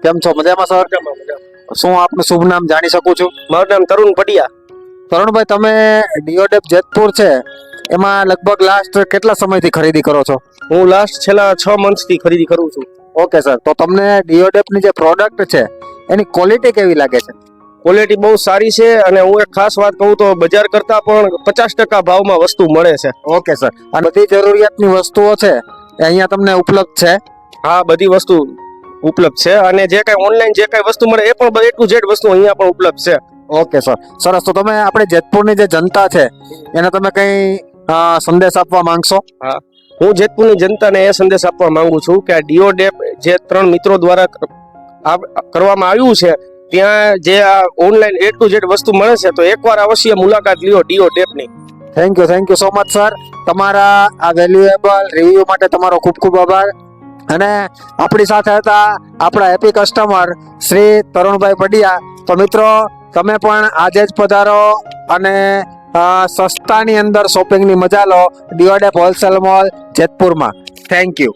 કેમ છો? મજામાં સર? શું આપનું શુભ નામ જાણી શકું છું? મારું નામ તરુણ પડિયા. તરુણભાઈ, તમે ડીઓડેપ જેતપુર છે એમાં લગભગ લાસ્ટ કેટલા સમયથી ખરીદી કરો છો? હું લાસ્ટ છેલ્લા 6 મંથથી ખરીદી કરું છું. ઓકે સર, તો તમને ડીઓડેપની જે પ્રોડક્ટ છે એની ક્વોલિટી કેવી લાગે છે? ક્વોલિટી બહુ સારી છે અને હું એક ખાસ વાત કહું તો બજાર કરતા પણ 50% ભાવમાં વસ્તુ મળે છે. ઓકે સર, અને બધી જરૂરિયાતની વસ્તુઓ છે એ અહીંયા તમને ઉપલબ્ધ છે? હા, બધી વસ્તુ ઉપલબ્ધ છે અને જે કાંઈ ઓનલાઈન જે કાંઈ વસ્તુ મળે એ પણ A to Z વસ્તુ અહીંયા પણ ઉપલબ્ધ છે. ઓકે સર, સરસ. તો તમે આપણે જેતપુરની જે જનતા છે એને તમે કઈ સંદેશ આપવા માંગશો? હા, હું જેતપુરની જનતાને એ સંદેશ આપવા માંગુ છું કે આ ડીઓડેપ જે 3 મિત્રો દ્વારા કરવામાં આવ્યું છે ત્યાં જે આ ઓનલાઈન A to Z વસ્તુ મળે છે તો એકવાર અવશ્ય મુલાકાત લ્યો ડીઓડેપની. Thank you so much sir. તમારા આ વેલ્યુએબલ રિવ્યુ માટે તમારો ખૂબ ખૂબ આભાર. અને આપણી સાથે હતા આપણા હેપી કસ્ટમર શ્રી તરુણભાઈ પડિયા. તો મિત્રો, તમે પણ આજે જ પધારો અને સસ્તાની અંદર શોપિંગની મજા લો ડીઓડેપ હોલસેલ મોલ જેતપુરમાં. Thank you.